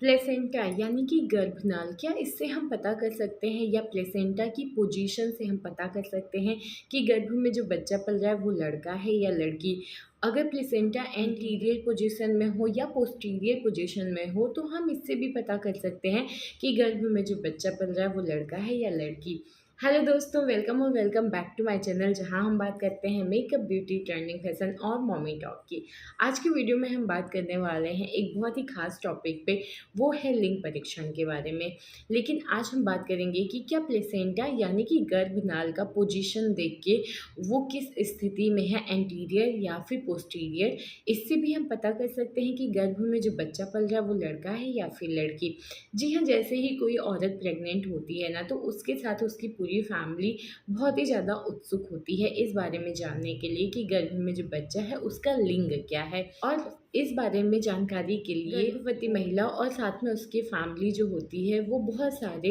Placenta यानी कि गर्भनाल, क्या इससे हम पता कर सकते हैं या प्लेसेंटा की पोजीशन से हम पता कर सकते हैं कि गर्भ में जो बच्चा पल रहा है वो लड़का है या लड़की? अगर प्लेसेंटा एंटीरियर पोजीशन में हो या पोस्टीरियर पोजीशन में हो तो हम इससे भी पता कर सकते हैं कि गर्भ में जो बच्चा पल रहा है वो लड़का है या लड़की। हेलो दोस्तों, वेलकम और welcome back to my channel, जहां हम बात करते हैं मेकअप, ब्यूटी, ट्रेंडिंग, फैशन और मॉमी टॉक की। आज की वीडियो में हम बात करने वाले हैं एक बहुत ही खास टॉपिक पे, वो है लिंग परीक्षण के बारे में। लेकिन आज हम बात करेंगे कि क्या प्लेसेंटा यानी कि गर्भनाल का पोजीशन देख के वो किस स्थिति में है, एंटीरियर या फिर पोस्टीरियर। इससे भी हम पता कर सकते हैं कि गर्भ में जो बच्चा पल रहा है वो लड़का है या फिर लड़की। जी हाँ, जैसे ही कोई औरत प्रेग्नेंट होती है ना, तो उसके साथ उसकी पूरी फैमिली बहुत ही ज़्यादा उत्सुक होती है इस बारे में जानने के लिए कि गर्भ में जो बच्चा है उसका लिंग क्या है। और इस बारे में जानकारी के लिए गर्भवती महिला और साथ में उसकी फैमिली जो होती है वो बहुत सारे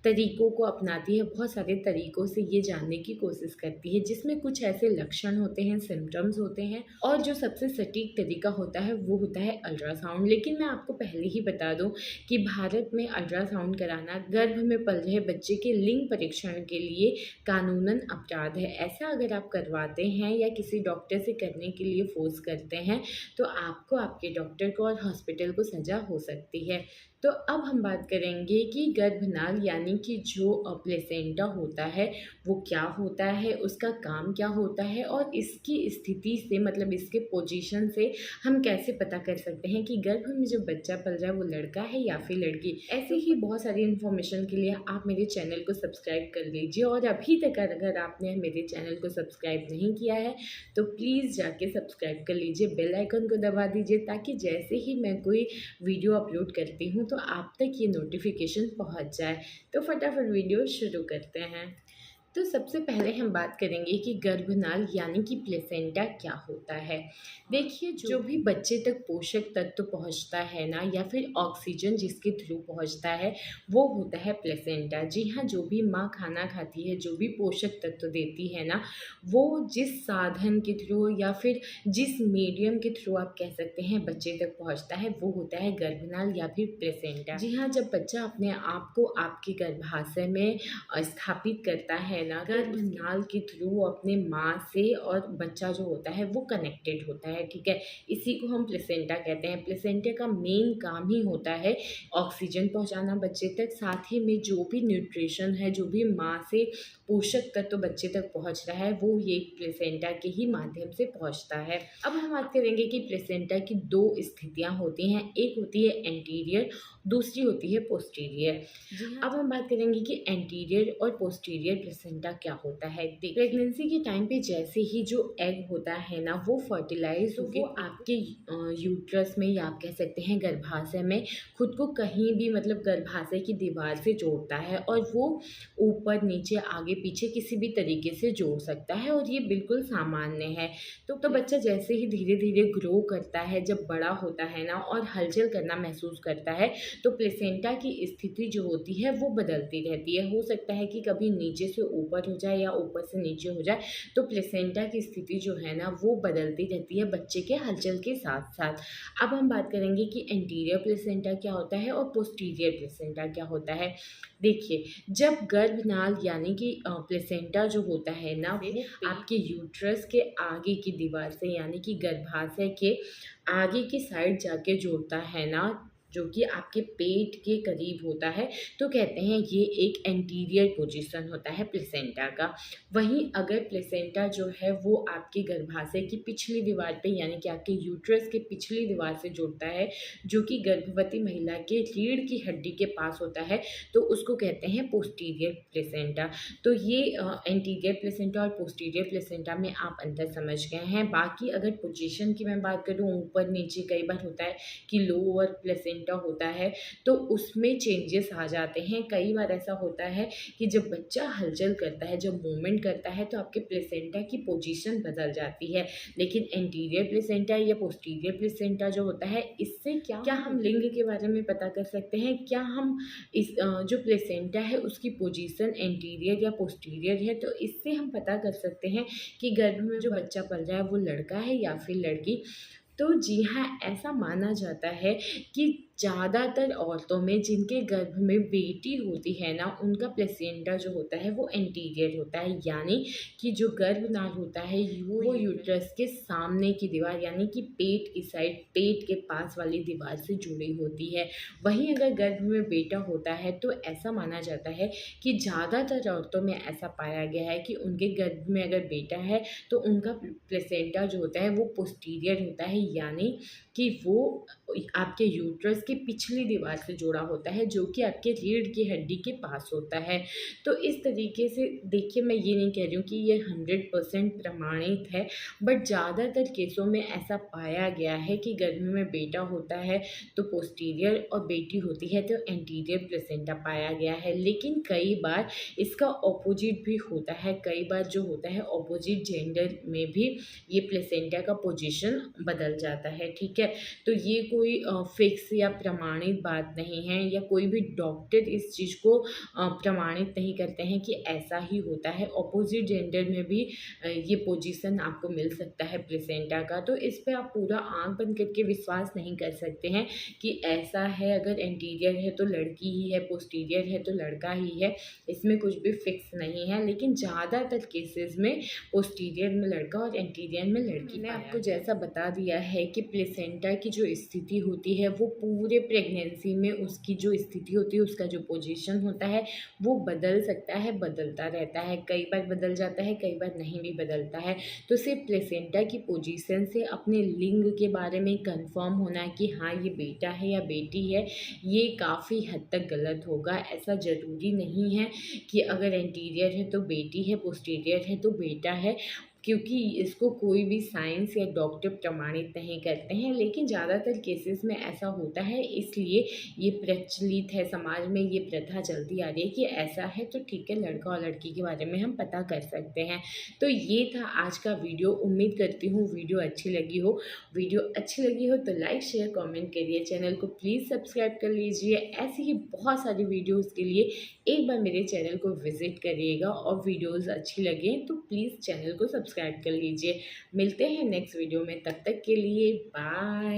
तरीकों को अपनाती है, बहुत सारे तरीकों से ये जानने की कोशिश करती है, जिसमें कुछ ऐसे लक्षण होते हैं, सिम्टम्स होते हैं, और जो सबसे सटीक तरीका होता है वो होता है अल्ट्रासाउंड। लेकिन मैं आपको पहले ही बता दूं कि भारत में अल्ट्रासाउंड कराना गर्भ में पल रहे बच्चे के लिंग परीक्षण के लिए कानूनन अपराध है। ऐसा अगर आप करवाते हैं या किसी डॉक्टर से करने के लिए फोर्स करते हैं तो आपको, आपके डॉक्टर को और हॉस्पिटल को सज़ा हो सकती है। तो अब हम बात करेंगे कि गर्भनाल यानी कि जो प्लेसेंटा होता है वो क्या होता है, उसका काम क्या होता है, और इसकी स्थिति से, मतलब इसके पोजीशन से हम कैसे पता कर सकते हैं कि गर्भ में जो बच्चा पल रहा है वो लड़का है या फिर लड़की। ऐसे ही बहुत सारी इन्फॉर्मेशन के लिए आप मेरे चैनल को सब्सक्राइब कर लीजिए, और अभी तक अगर आपने मेरे चैनल को सब्सक्राइब नहीं किया है तो प्लीज़ जाके सब्सक्राइब कर लीजिए, बेल आइकन को दबा दीजिए, ताकि जैसे ही मैं कोई वीडियो अपलोड करती हूँ तो आप तक ये नोटिफिकेशन पहुँच जाए। तो फटाफट वीडियो शुरू करते हैं। तो सबसे पहले हम बात करेंगे कि गर्भनाल यानी कि प्लेसेंटा क्या होता है। देखिए, जो भी बच्चे तक पोषक तत्व पहुंचता है ना, या फिर ऑक्सीजन जिसके थ्रू पहुंचता है, वो होता है प्लेसेंटा। जी हाँ, जो भी माँ खाना खाती है, जो भी पोषक तत्व देती है ना, वो जिस साधन के थ्रू या फिर जिस मीडियम के थ्रू आप कह सकते हैं बच्चे तक पहुंचता है, वो होता है गर्भनाल या फिर प्लेसेंटा। जी हाँ, जब बच्चा अपने आप को आपके गर्भाशय में स्थापित करता है ना, गर्भनाल के थ्रू अपने माँ से, और बच्चा जो होता है वो कनेक्टेड होता है, ठीक है। इसी को हम प्लेसेंटा कहते हैं। प्लेसेंटा का मेन काम ही होता है ऑक्सीजन पहुंचाना बच्चे तक, साथ ही में जो भी न्यूट्रिशन है, जो भी माँ से पोषक तत्व बच्चे तक पहुंच रहा है, वो ये प्लेसेंटा के ही माध्यम से पहुंचता है। अब हम बात करेंगे कि प्लेसेंटा की दो स्थितियां होती हैं, एक होती है एंटीरियर, दूसरी होती है पोस्टीरियर। जी हाँ, अब हम बात करेंगे कि एंटीरियर और पोस्टीरियर प्लेसेंटा क्या होता है। प्रेगनेंसी के टाइम पे जैसे ही जो एग होता है ना, वो फर्टिलाइज होकर आपके यूट्रस में, या आप कह सकते हैं गर्भाशय में, खुद को कहीं भी, मतलब गर्भाशय की दीवार से जोड़ता है, और वो ऊपर नीचे आगे पीछे किसी भी तरीके से जोड़ सकता है, और ये बिल्कुल सामान्य है। तो बच्चा जैसे ही धीरे धीरे ग्रो करता है, जब बड़ा होता है ना और हलचल करना महसूस करता है, तो प्लेसेंटा की स्थिति जो होती है वो बदलती रहती है। हो सकता है कि कभी नीचे से ऊपर हो जाए या ऊपर से नीचे हो जाए, तो प्लेसेंटा की स्थिति जो है ना वो बदलती रहती है बच्चे के हलचल के साथ साथ। अब हम बात करेंगे कि एंटीरियर प्लेसेंटा क्या होता है और पोस्टीरियर प्लेसेंटा क्या होता है। देखिए, जब गर्भनाल यानी कि प्लेसेंटा जो होता है ना, वो आपके यूट्रस के आगे की दीवार से, यानी कि गर्भाशय के आगे की साइड जाके जुड़ता है ना, जो कि आपके पेट के करीब होता है, तो कहते हैं ये एक एंटीरियर पोजीशन होता है प्लेसेंटा का। वहीं अगर प्लेसेंटा जो है वो आपके गर्भाशय की पिछली दीवार पे, यानी कि आपके यूट्रस के पिछली दीवार से जुड़ता है, जो कि गर्भवती महिला के रीढ़ की हड्डी के पास होता है, तो उसको कहते हैं पोस्टीरियर प्लेसेंटा। तो ये एंटीरियर प्लेसेंटा और पोस्टीरियर प्लेसेंटा में आप अंतर समझ गए हैं। बाकी अगर पोजीशन की मैं बात करूँ, ऊपर नीचे कई बार होता है कि लोअर प्लेसेंटा होता है, तो उसमें चेंजेस आ जाते हैं। कई बार ऐसा होता है कि जब बच्चा हलचल करता है, जब मूवमेंट करता है, तो आपके प्लेसेंटा की पोजीशन बदल जाती है। लेकिन एंटीरियर प्लेसेंटा या पोस्टीरियर प्लेसेंटा जो होता है, इससे क्या क्या हम लिंग के बारे में पता कर सकते हैं? क्या हम इस जो प्लेसेंटा है उसकी पोजीशन एंटीरियर या पोस्टीरियर है, तो इससे हम पता कर सकते हैं कि गर्भ में जो बच्चा पल रहा है वो लड़का है या फिर लड़की। तो जी हाँ, ऐसा माना जाता है कि ज़्यादातर औरतों में जिनके गर्भ में बेटी होती है ना, उनका प्लेसेंटा जो होता है वो एंटीरियर होता है, यानी कि जो गर्भनाल होता है वो यूट्रस के सामने की दीवार यानी कि पेट की साइड, पेट के पास वाली दीवार से जुड़ी होती है। वहीं अगर गर्भ में बेटा होता है तो ऐसा माना जाता है कि ज़्यादातर औरतों में ऐसा पाया गया है कि उनके गर्भ में अगर बेटा है तो उनका प्लेसेंटा जो होता है वो पोस्टीरियर होता है, यानी कि वो आपके यूट्रस की पिछली दीवार से जुड़ा होता है, जो कि आपके रीढ़ की हड्डी के पास होता है। तो इस तरीके से देखिए, मैं ये नहीं कह रही हूँ कि ये 100% प्रमाणित है, बट ज़्यादातर केसों में ऐसा पाया गया है कि गर्भ में बेटा होता है तो पोस्टीरियर और बेटी होती है तो एंटीरियर प्लेसेंटा पाया गया है। लेकिन कई बार इसका ऑपोजिट भी होता है, कई बार जो होता है ऑपोजिट जेंडर में भी ये प्लेसेंटा का पोजीशन बदल जाता है, ठीक है। तो ये कोई फिक्स या प्रमाणित बात नहीं है, या कोई भी डॉक्टर इस चीज़ को प्रमाणित नहीं करते हैं कि ऐसा ही होता है। ऑपोजिट जेंडर में भी ये पोजीशन आपको मिल सकता है प्लेसेंटा का। तो इस पे आप पूरा आँख बंद करके विश्वास नहीं कर सकते हैं कि ऐसा है, अगर एंटीरियर है तो लड़की ही है, पोस्टीरियर है तो लड़का ही है, इसमें कुछ भी फिक्स नहीं है। लेकिन ज़्यादातर केसेस में पोस्टीरियर में लड़का और एंटीरियर में लड़की। मैंने आपको जैसा बता दिया है कि प्लेसेंटा की जो स्थिति होती है वो पूरे प्रेगनेंसी में उसकी जो स्थिति होती है, उसका जो पोजीशन होता है वो बदल सकता है, बदलता रहता है, कई बार बदल जाता है, कई बार नहीं भी बदलता है। तो सिर्फ प्लेसेंटा की पोजीशन से अपने लिंग के बारे में कंफर्म होना कि हाँ ये बेटा है या बेटी है, ये काफ़ी हद तक गलत होगा। ऐसा ज़रूरी नहीं है कि अगर एंटीरियर है तो बेटी है, पोस्टीरियर है तो बेटा है, क्योंकि इसको कोई भी साइंस या डॉक्टर प्रमाणित नहीं करते हैं। लेकिन ज़्यादातर केसेस में ऐसा होता है, इसलिए ये प्रचलित है, समाज में ये प्रथा चलती आ रही है कि ऐसा है तो ठीक है, लड़का और लड़की के बारे में हम पता कर सकते हैं। तो ये था आज का वीडियो। उम्मीद करती हूँ वीडियो अच्छी लगी हो। वीडियो अच्छी लगी हो तो लाइक शेयर कमेंट करिए, चैनल को प्लीज़ सब्सक्राइब कर लीजिए। ऐसी ही बहुत सारी वीडियोज़ के लिए एक बार मेरे चैनल को विज़िट करिएगा, और वीडियोज़ अच्छी लगे तो प्लीज़ चैनल को सब्सक्राइब कर लीजिए। मिलते हैं नेक्स्ट वीडियो में, तब तक के लिए बाय।